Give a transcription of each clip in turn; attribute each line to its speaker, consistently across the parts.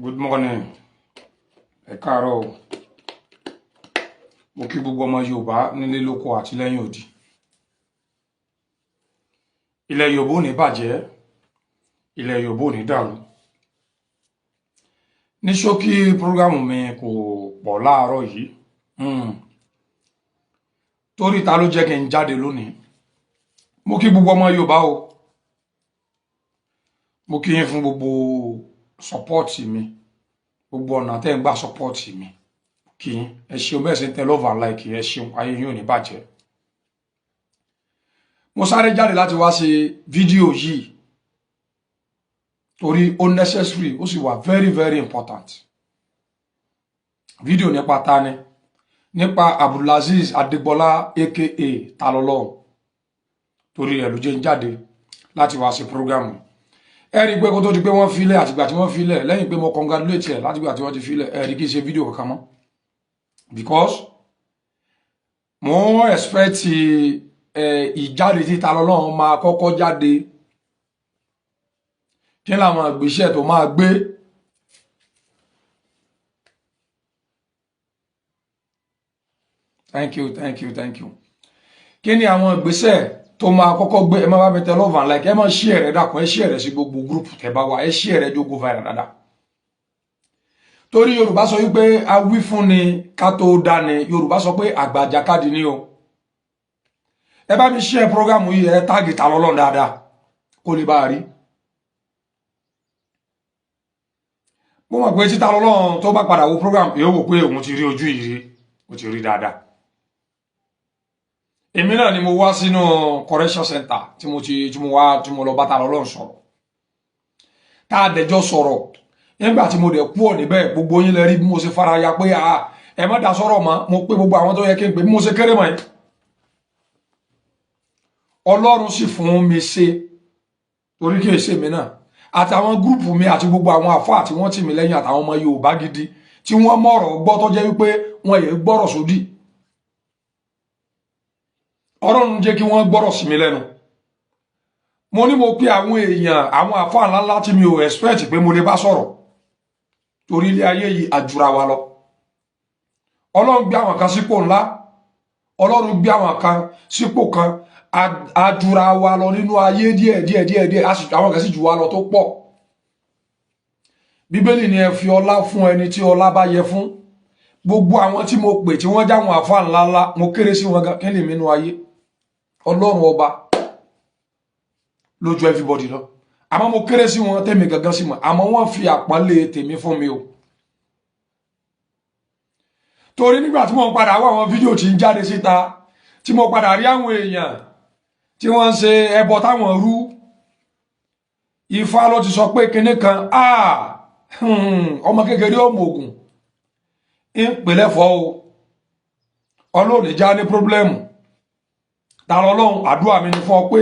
Speaker 1: Good morning. Ẹ káàárọ̀. Mo kí gbogbo ọmọ Yorùbá nílé lóko àti lẹ́yìn odi. Ilẹ̀ Yorùbá ò ní bàjẹ́, ilẹ̀ Yorùbá ò ní dàrú. Ní ṣókí prógrámù mi kò pọ̀ láàárọ̀ yìí. Torí ta ló jẹ́ kí n jáde lónìí. Mo kí gbogbo ọmọ Yorùbá o. Mo kí yín fún gbogbo support mi. Gbogbo ọ̀nà tẹ́ ń gbà support mi. Kí ẹ ṣeun bẹ́ẹ̀ ṣe ń tẹ love and like ẹ ṣeun ayé yín ò ní bàjẹ́. Mo sáré jáde láti wá ṣe fídíò yìí torí ó necessary ó sì wà very important. Fídíò nípa Tani, nípa Abdulaziz Adegbola aka Taloloun. Torí ẹ̀ ló jẹ́ ń jáde láti wá ṣe program. Ẹ rí pé kó tó di pé wọ́n filẹ̀ àtìgbà tí wọ́n filẹ̀ lẹ́yìn pé mo congratulate ẹ̀ látìgbà tí wọ́n ti filẹ̀ ẹ rí kí ṣe fídíò kankan mọ́. Because mo expect ìjáde tí Taloloun máa kọ́kọ́ jáde kí làwọn ìgbésẹ̀ tó máa gbé thank you kí ni àwọn ìgbésẹ̀ tó máa kọ́kọ́ gbé. Ẹ má bá mi tẹ love and like ẹ má share rẹ̀ dákun ẹ share rẹ̀ sí gbogbo group tẹ́ bá wà ẹ share rẹ̀ jókòó viral dáadáa. Torí Yorùbá sọ wípé a wí fún ni ká tó dá ni. Yorùbá sọ pé àgbàjàkadì ni o. Ẹ bá mi share program yìí ẹ tag Taloloun dáadáa kó lè bá rí. Mo mọ̀ pé tí Taloloun tó bá padà wo program yóò wò pé òun ti rí ojú yìí rí ó ti rí dáadáa. Èmi náà ni mo wá sínú correction center tí mo lọ bá Taloloun sọ̀rọ̀. Tá a dẹjọ́ sọ̀rọ̀. Nígbà tí mo dẹ̀ kú ọ̀ níbẹ̀ gbogbo yín lẹ rí bí mo ṣe fara ya pé ẹ má dá sọ̀rọ̀ mọ́ mo pé gbogbo àwọn tó yẹ kí n pè bí mo ṣe kéré mọ́ ẹ. Ọlọ́run sì fún mi ṣe torí kí n ṣe mi náà àtàwọn gúrùpù mi àti gbogbo àwọn àfáà tí wọ́n tì mí lẹ́yìn àtàwọn ọmọ Yorùbá gidi tí wọ́n mọ̀rọ̀ gbọ́ tó jẹ́ wípé wọ́n yẹ gbọ́rọ̀ sódì. Ọlọ́run jẹ́ kí wọ́n gbọ́rọ̀ sí mi lẹ́nu. Mo ní mo pé àwọn èèyàn àwọn àfáà ńláńlá tí mi ò expect pé mo lè bá sọ̀rọ̀ torí ilé ayé yìí àjùra wa lọ. Ọlọ́run gbé àwọn kan sípò ńlá, Ọlọ́run gbé àwọn kan sípò kan àjùra wa lọ nínú ayé díẹ̀ àwọn kan sì jù wá lọ tó pọ̀. Bíbélì ni ẹ fi ọlá fún ẹni tí ọlá bá yẹ fún. Gbogbo àwọn tí mo pè tí wọ́n jáwọn àfáà ńláńlá mo kéré sí wọn gan kí ni nínú ayé. Ọlọ́run ọba lójú everybody lọ. Àmọ́ mo kéré sí wọn tẹ́mi gangan sí wọn àmọ́ wọ́n fi àpọ́nlé tèmi fún mi o. Torí nígbà tí mo padà wá àwọn fídíò tí ń jáde síta tí mo padà rí àwọn èèyàn tí wọ́n ń ṣe ẹbọ táwọn rú. Ifá ló ti sọ pé kinní kan ọmọ kékeré ọmọ Ògùn ń pèlẹ́ fọ́ o. Ọlọ́run já ní pírọ́blẹ́mù. Taloloun àdúrà mi ni fún ọ pé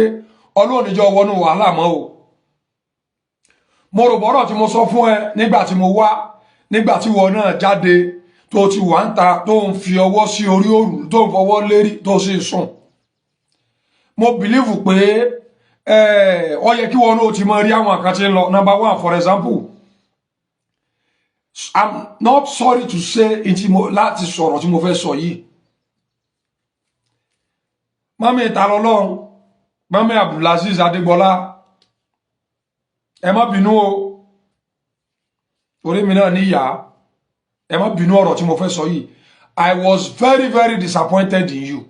Speaker 1: Ọlọ́run jọ wọnú wàhálà mọ́ o. Mo rò bọ́rọ̀ tí mo sọ fún ẹ nígbà tí mo wá nígbà tí wọ́n náà jáde tó ti wà ń ta tó ń fi ọwọ́ sí orí òrùn tó ń fọwọ́ lérí tó sì sùn. Mo bìlífù pé ó yẹ kí wọ́n náà ti mọ rí àwọn kan tí ń lọ. Number one, for example, I'm not sorry to say láti sọ̀rọ̀ tí mo fẹ́ sọ yìí. Mami Taloloun, Mami Abdulaziz Adegbola, ẹ má bínú o. Orí mi náà níyà. Ẹ má bínú ọ̀rọ̀ tí mo fẹ́ sọ yìí. I was very disappointed in you.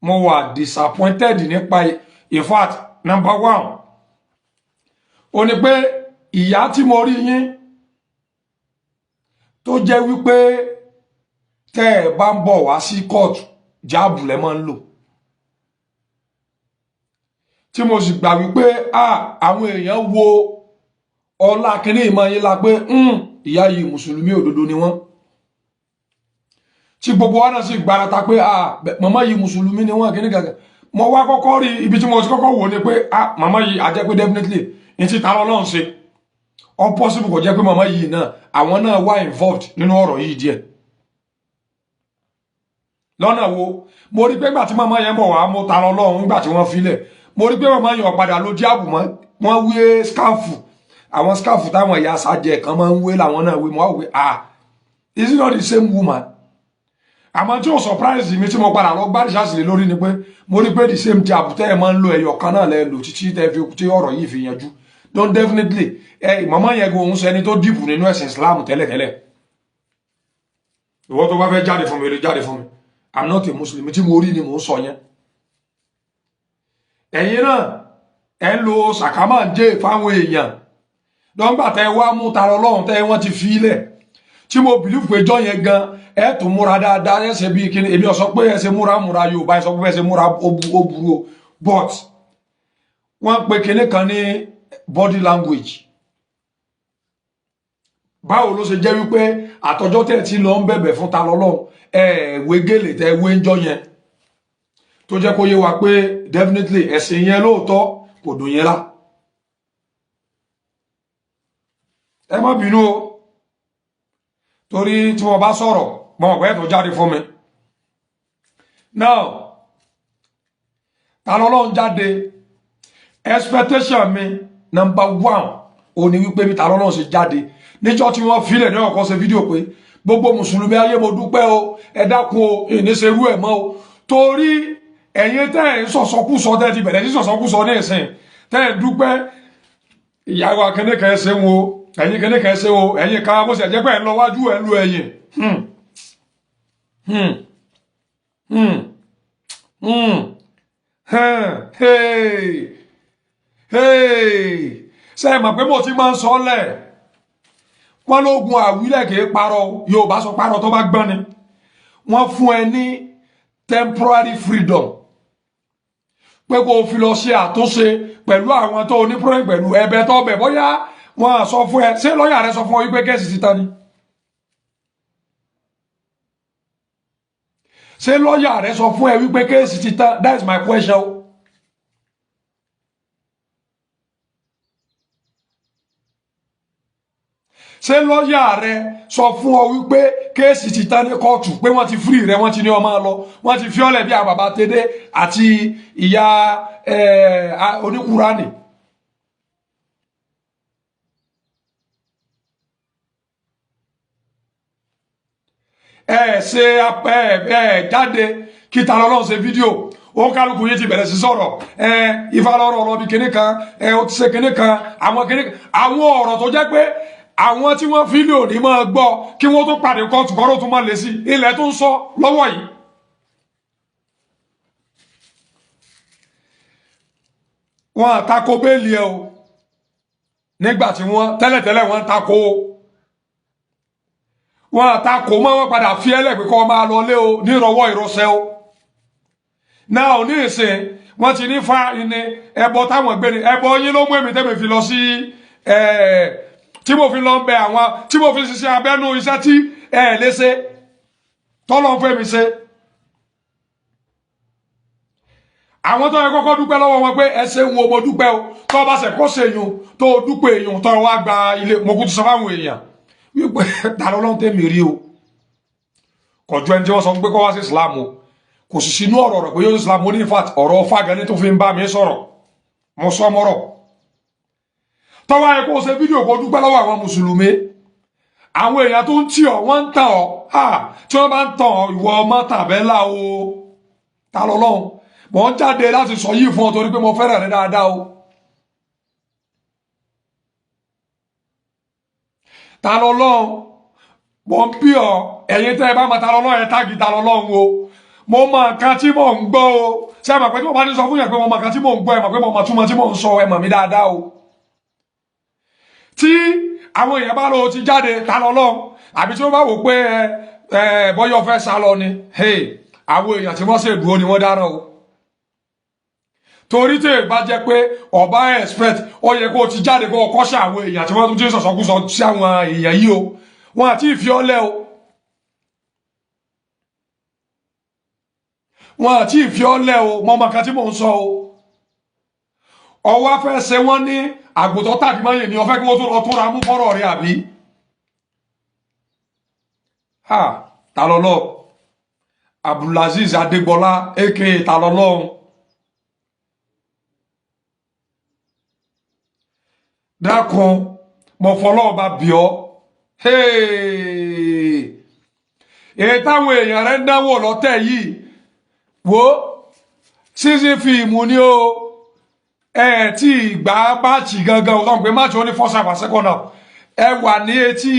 Speaker 1: Mo wà disappointed nípa in fact number one. Ó ní pé ìyá tí mo rí yín tó jẹ́ wípé tẹ́ ẹ bá ń bọ̀ wá sí court jáàbù lẹ máa ń lò. Tí mo sì gbà wípé àwọn èèyàn wo ọlá kíní ìmọ̀ yín la pé ìyá yìí mùsùlùmí òdodo ni wọ́n. Tí gbogbo wa náà sì gbárata pé màmá yìí mùsùlùmí ni wọ́n kíní gàgà. Mo wá kọ́kọ́ rí ibi tí mo ti kọ́kọ́ wò ni pé màmá yìí a jẹ́ pé definitely ní ti Taloloun ṣe. Ó possible kò jẹ́ pé màmá yìí náà àwọn náà wà involved nínú ọ̀rọ̀ yìí díẹ̀. Lọ́nà wo mo rí pé ìgbà tí màmá yẹn bọ̀ wá mo Taloloun nígbà tí wọ́n filẹ̀ mo rí pé màmá yẹn ọ̀padà ló jáàbù mọ́ wọ́n wé skáfù àwọn scarf táwọn ìyá sájẹ kan máa ń wé làwọn náà wé mọ́ wé is it not the same woman àmọ́ tí ó surprise mi tí mo padà lọ gbá ìṣàsìlè lórí ni pé mo rí pé the same jab tẹ́ ẹ máa ń lo ẹyọ kan náà lẹ́ lò títí tẹ́ fi tí ọ̀rọ̀ yìí fi yanjú don definitely màmá yẹn òun sẹni tó dìbò nínú ẹ̀sìn Islam tẹ́lẹ̀tẹ́lẹ̀ ìwọ tó bá fẹ́ jáde fún mi lè jáde fún mi I'm not a Muslim tí mo rí ni mò ń sọ yẹn ẹ̀yin náà ẹ lo sàkámàǹjẹ́ fáwọn èèyàn dọ́ngbà tẹ́ wá mú tara Ọlọ́run tẹ́ wọ́n ti fi ilẹ̀ tí mo believe pé jọ́ yẹn gan ẹ tún múra dáadáa ẹsẹ̀ bíi kíni èmi ò sọ pé ẹsẹ̀ múra Yorùbá ẹ sọ pé ẹsẹ̀ múra ó burú o but wọ́n pe kíní kan ní body language báwo ló ṣe jẹ́ wípé àtọjọ́ tẹ́ ti lọ ń bẹ̀bẹ̀ fún ta lọ́lọ́run wégélè tẹ́ wé ń jọ yẹn tó jẹ́ kó yé wa pé definitely ẹ̀sìn yẹn lóòótọ́ kò dùn yẹn lá ẹ má bínú o torí tí wọ́n bá sọ̀rọ̀ mọ́ ọ̀pẹ́ tó jáde fún mi now ta lọ́lọ́run jáde expectation mi number one ó ní wípé mi ta lọ́lọ́run ṣe jáde níjọ́ tí wọ́n filẹ̀ ní ọ̀kan ṣe fídíò pé gbogbo mùsùlùmí ayé mo dúpẹ́ o ẹ dákun o ìníṣerú ẹ̀ mọ́ o torí ẹ̀yin tẹ́ ẹ̀ ń sọ̀sọ́kúsọ tẹ́ ti bẹ̀rẹ̀ sí sọ̀sọ́kúsọ ní ìsìn tẹ́ ẹ̀ dúpẹ́ ìyàwó akẹ́nẹ́kẹ́ ẹ̀ ṣe wo ẹ̀yin kẹ́nẹ́kẹ́ ẹ̀ ṣe wo ẹ̀yin ká bó ṣe jẹ́ pé ẹ̀ ń lọ wájú ẹ̀ ń lu ẹ̀yìn ṣe é mọ̀ pé mo ti máa ń sọ lẹ̀ wọ́n lógun àwílẹ̀ kì í parọ́ Yorùbá sọ parọ́ tó bá gbọ́n ni wọ́n fún ẹ ní temporary freedom pé kó o fi lọ ṣe àtúnṣe pẹ̀lú àwọn tó ní problem pẹ̀lú ẹ̀bẹ̀ tó bẹ̀ bóyá wọ́n sọ fún ẹ ṣé lọ́ọ̀yà rẹ sọ fún ọ wípé kẹ́sì ti tán ni ṣé lọ́ọ̀yà rẹ sọ fún ẹ wípé kẹ́sì ti tán that is my question. ṣé lọ́ọ̀yà rẹ sọ fún ọ wípé kéèsì ti tán ní kóòtù pé wọ́n ti fúrì rẹ wọ́n ti ní ọmọ lọ wọ́n ti fi ọ́lẹ̀ bí àbàbà tẹ́dẹ́ àti ìyá oníkùránì. ṣe jáde kí ta lọ́lọ́run ṣe fídíò ó kálukú yìí ti bẹ̀rẹ̀ sí sọ̀rọ̀ ifá lọ́rọ̀ ọlọ́bí kinní kan ó ti ṣe kinní kan àwọn ọ̀rọ̀ tó jẹ́ pé àwọn tí wọ́n fílẹ̀ òní máa gbọ́ kí wọ́n tó pàdé kóòtù kọ́rọ̀ tó máa lè sí ilẹ̀ tó ń sọ lọ́wọ́ yìí. wọ́n àtakò béèlì ẹ o nígbà tí wọ́n tẹ́lẹ̀tẹ́lẹ̀ wọ́n takò o wọ́n àtakò mọ́ wọ́n padà fi ẹlẹ́ pé kọ́ máa lọ lé o nírọ̀wọ́ ìrọsẹ́ o náà ò ní ìsìn wọ́n ti ní fa ní ẹbọ táwọn gbé ní ẹbọ yín ló mú èmi tẹ́mi fi lọ sí tí mo fi lọ bẹ àwọn tí mo fi ṣiṣẹ́ abẹ́nú iṣẹ́ tí léṣe tọ́lọ́ fún mi ṣe. àwọn tó yẹ kọ́kọ́ dúpẹ́ lọ́wọ́ wọn pé ẹ ṣeun o mo dúpẹ́ o tó o bá ṣe kó ṣe yun tó o dúpẹ́ èèyàn tó o wá gba ilé mo kú ti sọ fáwọn èèyàn wípé dàrọ́ lọ́n tẹ̀mí rí o kọjú ẹni tí wọ́n sọ pé kọ́ wá sí Islam o kò sì sínú ọ̀rọ̀ rẹ̀ pé yóò sí Islam ó ní in fact ọ̀rọ̀ fagani tó fi ń bá mi sọ̀rọ̀ mo sọ mọ́rọ̀ tọ́wọ́ ayé kó ṣe fídíò kó dúpẹ́ lọ́wọ́ àwọn mùsùlùmí àwọn èèyàn tó ń tì ọ́ wọ́n ń tàn ọ́ tí wọ́n bá ń tàn ọ́ ìwọ ọmọ tàbẹ́là o ta lọ́lọ́run mò ń jáde láti sọ yìí fún ọ torí pé mo fẹ́ràn rẹ dáadáa o ta lọ́lọ́run mò ń bí ọ ẹ̀yin tẹ́ ẹ bá mọ ta lọ́lọ́run ẹ táàgì ta lọ́lọ́run o mo mọ nǹkan tí mò ń gbọ́ o ṣé ẹ mọ̀ pé tí mo bá ní sọ fún yẹn pé mo mọ nǹkan tí mò ń gbọ́ ẹ mọ̀ pé mo mọ túmọ̀ tí mò ń sọ ẹ mọ̀ mí dáadáa o tí àwọn èèyàn bá lọ ti jáde ta lọ́lọ́run àbí tí wọ́n bá wò pé bọ́yọ̀ fẹ́ sá lọ ni àwọn èèyàn tí wọ́n ṣe dúró ni wọ́n dáràn o torí tí èèbá jẹ́ pé ọba expect ó yẹ kó o ti jáde kó o kọ́ṣẹ́ àwọn èèyàn tí wọ́n tún ti sọ̀sọ́kúsọ sí àwọn èèyàn yìí o wọn àti ìfi ọlẹ́ o wọn àti ìfi ọlẹ́ o mọ ọmọ kan tí mò ń sọ o ọwọ́ afẹ́ ṣe wọ́n ní àgùntàn tàbí mọ́yìn ni ọfẹ́ kí wọ́n tó lọ tún ra mú fọ́rọ̀ rẹ̀ àbí ta lọ́lọ́ Abdulaziz Adégbọlá aka ta lọ́lọ́run dákun mo fọlọ́ ọba bí ọ èyí táwọn èèyàn rẹ̀ ń dánwò lọ́tẹ̀ yìí wo season fíìmù ni o tí ìgbà máàcì gangan o sọ pé máàcì ó ní first half and second half ẹ wà ní etí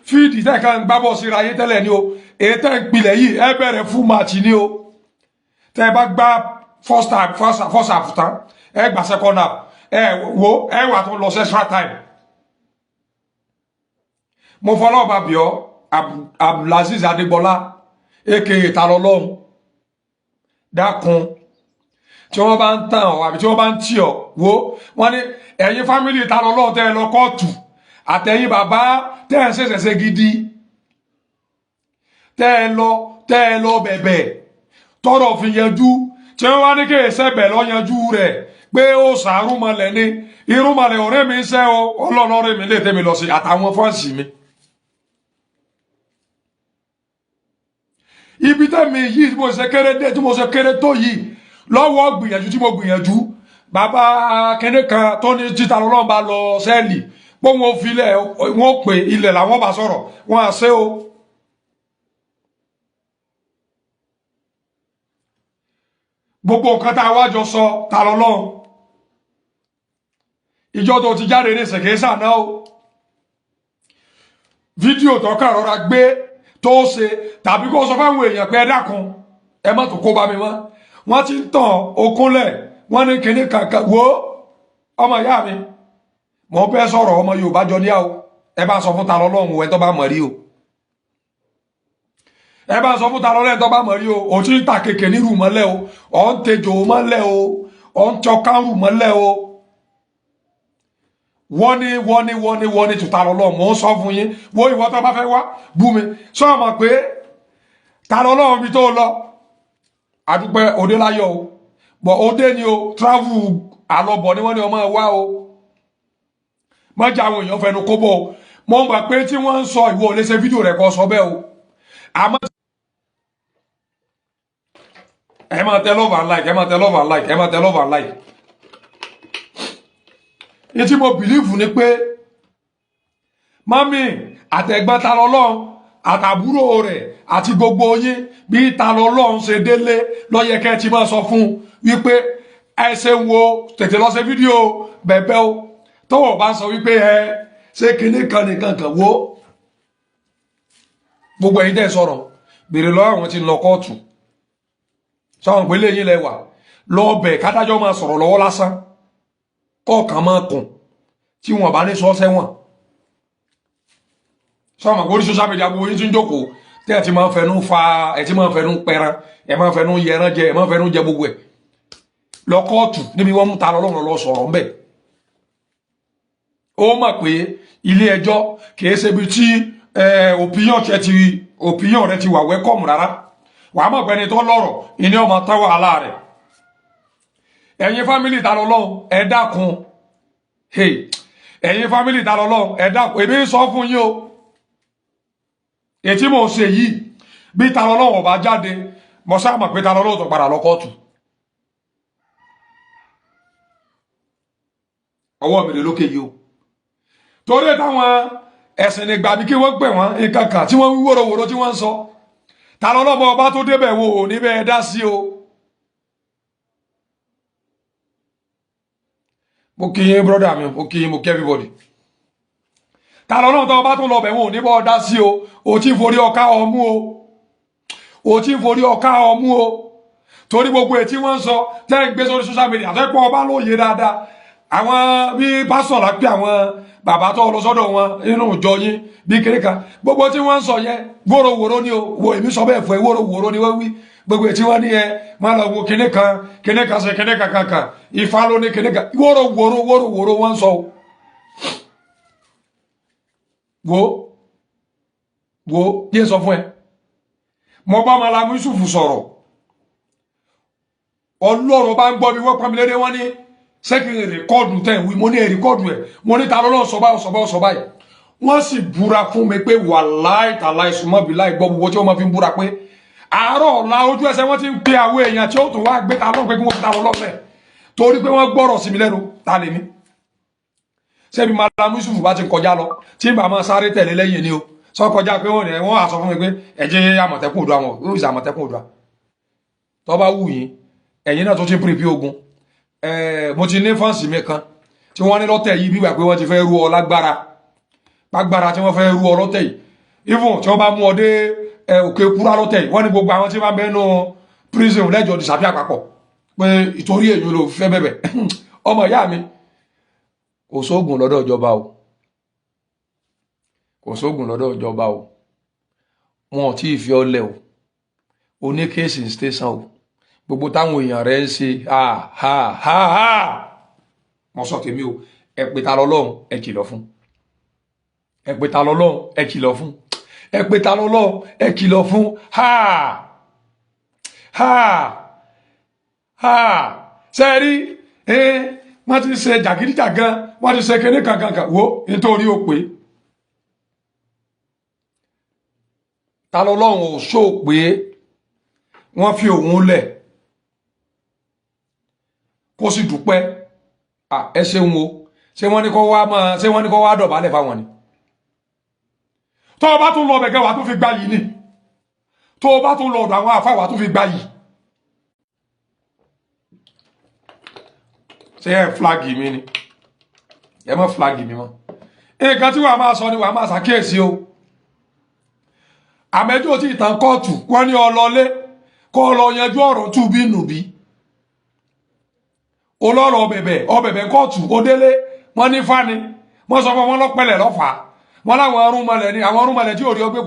Speaker 1: fíìdì tẹ́ ká ń gbábọ̀ síra ayé tẹ́lẹ̀ ni o èyí tẹ́ ń pilẹ̀ yìí ẹ bẹ̀rẹ̀ full match ni o tẹ́ ẹ bá gbá first half tán ẹ gbà second half ẹ wà tó lọ sí extra time mo fọlọ́ ọba bíọ́ Abdulaziz Adégbọlá aka Talọ́lọ́hun dákun tí wọ́n bá ń tàn ọ́ àbí tí wọ́n bá ń tì ọ́ wo wọ́n ní ẹ̀yin fámìlì Talọ́lọ́hun tẹ́ ẹ lọ kóòtù àtẹ̀yin bàbá tẹ́ ẹ ṣẹ̀ṣẹ̀ gidi tẹ́ ẹ lọ bẹ̀bẹ̀ tọ́rọ̀ fi yanjú tí wọ́n wá ní kí ẹ̀ṣẹ̀bẹ̀ lọ yanjú rẹ̀ pé ó sàárùmọ̀lẹ̀ ní irúmọ̀lẹ̀ ọ̀rẹ́ mi ń ṣẹ́ o ọlọ́run ọ̀rẹ́ mi lè tẹ́ mi lọ sí àtàwọn fọ́ọ̀sì mi. ibi tẹ́mi yìí tí mo ṣe kéré dé tí mo ṣe kéré tó yìí lọ́wọ́ gbìyànjú tí mo gbìyànjú bàbá kẹ́ne kan tó ní títa lọ́lọ́run bá lọ sẹ́ẹ̀lì pé wọ́n filẹ̀ wọ́n pè ilẹ̀ làwọn bá sọ̀rọ̀ wọ́n á ṣe o. gbogbo nǹkan tá a wá jọ sọ ta lọ́lọ́run ìjọ tó ti jáde ní ṣèkéṣà náà o fídíò tó kàn rọra gbé tó ṣe tàbí kó sọ fáwọn èèyàn pé ẹ dákun ẹ má tó kó bá mi mọ́ wọ́n ti ń tàn okúnlẹ̀ wọ́n ní kinní kankan wo ọmọ ìyá mi mo bẹ́ sọ̀rọ̀ ọmọ Yorùbá jọ níyà o ẹ bá sọ fún ta lọ́lọ́run ẹ tó bá mọ̀ rí o ẹ bá sọ fún ta lọ́lọ́run ẹ tó bá mọ̀ rí o ò tí ń ta kèké nírú mọ́lẹ̀ o ọ̀ ń tejò mọ́lẹ̀ o ọ̀ ń tọkárù mọ́lẹ̀ o wọ́n ní tuta lọ́lọ́run mò ń sọ fún yín wo ìwọ tó bá fẹ́ wá bú mi sọ ma pé ta lọ́lọ́run mi tó lọ àdúpẹ́ òde láyọ̀ o bọ̀ òde ni o travel àlọ́bọ̀ ni wọ́n ní ọmọ wá o mọ́jà àwọn èèyàn fẹnu kó bọ̀ o mo mọ̀ pé tí wọ́n ń sọ ìwọ lè ṣe fídíò rẹ̀ kọ́ sọ bẹ́ẹ̀ o àmọ́ ẹ máa tẹ love and like ẹ máa tẹ love and like ẹ máa tẹ love and like tí mo bìlífù ni pé mami àtẹ̀gbọ́n ta lọ́lọ́run àtàbúrò rẹ̀ àti gbogbo yín bí ta lọ́lọ́run ṣe délé lọ́yẹ kẹ́ ti máa sọ fún wípé ẹ ṣe ń wo tètè lọ ṣe fídíò bẹ̀bẹ̀ o tọ́wọ́ bá sọ wípé ẹ ṣe kinní kan nìkan kan wo gbogbo ẹ̀yin tẹ́ sọ̀rọ̀ béèrè lọ́wọ́ àwọn tí ń lọ kóòtù sọ̀rọ̀ pé lẹ́yìn lẹ́wà lọ́ọ̀bẹ̀ kádájọ́ máa sọ̀rọ̀ lọ́wọ́ lásán kọ̀ọ̀kan máa kùn tí wọn bá ní sọ sẹ́wọ̀n sọ́mọ kó rí social media gbogbo yín tí ń jókòó tí ẹ ti máa ń fẹnu fa ẹ ti máa ń fẹnu pẹran ẹ máa ń fẹnu yẹran jẹ ẹ máa ń fẹnu jẹ gbogbo ẹ lọ kóòtù níbi wọn mú ta lọ́lọ́run lọ sọ̀rọ̀ ńbẹ̀ ó mọ̀ pé ilé ẹjọ́ kìí ṣe ibi tí opinion rẹ ti wà wẹ́kọ̀mù rárá wàá mọ̀ pé ẹni tó lọ́rọ̀ ìní ọmọ táwọn àlá rẹ̀ ẹ̀yin fámìlì ta lọ́lọ́run ẹ dákun ẹ̀yin fámìlì ta lọ́lọ́run ẹ dákun èmi ń sọ fún yín o ètí mò ń ṣe yìí bí ta lọ́lọ́run ọba jáde mo sáà mọ̀ pé ta lọ́lọ́run tó padà lọ kóòtù ọwọ́ mi rè lókè yìí o torí táwọn ẹ̀sìn nígbà bí kí wọ́n pè wọ́n nǹkan kan tí wọ́n ń wóróworó tí wọ́n ń sọ ta lọ́lọ́run ọba tó débẹ̀ wo ò ní bẹ́ẹ̀ dá sí o. mo kí yín brother mi mo kí yín mo kí everybody ta lọ́nà tó bá tún lọ bẹ̀ wọ́n ò ní bọ́ dá sí o tí ń forí ọká ọmú o tí ń forí ọká ọmú o torí gbogbo ètí wọ́n ń sọ tẹ́ ń gbé sórí social media àtẹ́pọ̀ ọba lóye dáadáa àwọn bí pásọ̀ lápẹ́ àwọn bàbá tó lọ sọ́dọ̀ wọn nínú ìjọ yín bí kéré kan gbogbo tí wọ́n ń sọ yẹn wóróworó ni o wo èmi sọ bẹ́ẹ̀ fún ẹ wóróworó ni wọ́n wí gbogbo ètí wọ́n ní ẹ máa lọ wo kíní kan ṣe kíní kankan ifá ló ní kíní kan wóróworó wọ́n ń sọ wo yé sọ fún ẹ mo bá Malamu Yusuf sọ̀rọ̀ ọlọ́run bá ń gbọ́ mi wọ́n pàmì lédè wọ́n ní sẹ́kìrì rẹ̀kọ́ọ̀dù tẹ̀ wí mo ní ẹ̀ rẹ̀kọ́ọ̀dù ẹ̀ mo ní ta lọ́lọ́ sọ báyìí wọ́n sì búra fún mi pé wàláì tàláì sùmọ́bì láì gbọ́ gbogbo tí wọ́n máa fi ń búra pé àárọ̀ ọ̀la ojú ẹsẹ̀ wọ́n ti ń pe àwọn èèyàn tí ó tún wá gbé ta lọ́n pé kí wọ́n fi ta lọ́lọ́ mẹ́ torí pé wọ́n gbọ́rọ̀ sí mi lẹ́nu ta lèmi ṣebí Malam Yusuf bá ti kọjá lọ tí bá máa sáré tẹ̀lé lẹ́yìn ni o sọ kọjá pé wọ́n á sọ fún mi pé ẹ jẹ́ Àmọ̀tẹ́kùn Oòduà wọn ó sì Àmọ̀tẹ́kùn Oòduà tó bá wù yín ẹ̀yin náà tó ti pèpè ogun mo ti ní fọ́ǹsì mi kan tí wọ́n ní lọ́tẹ̀ yìí bígbà pé wọ́n ti fẹ́ rú ọ lágbára tí wọ́n fẹ́ rú ọ lọ́tẹ̀ yìí even tí wọ́n bá mú ọ dé òkè kúrá lọ́tẹ̀ yìí wọ́n ní gbogbo àwọn tí wọ́n bá bẹ́ẹ̀ nù prison lẹ́jọ́ disappear àpapọ̀ pé ìtorí èyí ló fẹ́ bẹ̀bẹ̀ ọmọ ìyá mi kò sóògùn lọ́dọ̀ ìjọba o kò sóògùn lọ́dọ̀ ìjọba o wọn ò tí ì fi ọ lẹ̀ o oní kéèsì station o gbogbo táwọn èèyàn rẹ̀ ń ṣe ha mo sọ tèmi o ẹ pé ta lọ́lọ́run ẹ kìlọ̀ fún ẹ pé ta lọ́lọ́run ẹ kìlọ̀ fún ẹ pé ta lọ́lọ́run ẹ kìlọ̀ fún ṣe rí wọ́n ti ṣe jàgídíjàgan wọ́n ti ṣe kéde kankan wo nítorí ó pé ta lọ́lọ́run ò ṣó pé wọ́n fi òun lẹ̀ kó sì dúpẹ́ ẹ ṣeun o ṣé wọ́n ní kó wá dọ̀bálẹ̀ fáwọn ni tó o bá tún lọ bẹ̀gẹ́ wà tún fi gbá yìí ni tó o bá tún lọ ọ̀dọ̀ àwọn àfáà wà tún fi gbá yìí ṣé ẹ flagi mi ni ẹ mọ́ flagi mi mọ́ nǹkan tí wàá máa sọ ni wàá máa ṣàkíyèsí o àmẹ́jọ́ tí ìtàn kóòtù wọ́n ní ọlọ́lé kó lọ yanjú ọ̀rọ̀ túbí nùbí olọ́rọ̀ ọbẹ̀bẹ̀ kóòtù òdélé wọ́n ní fani wọ́n sọ fún wọn lọ́pẹ̀lẹ̀ lọ́fà wọ́n láwọn arúnmọlẹ̀ ni àwọn arúnmọlẹ̀ tí ò rí ọgbẹ́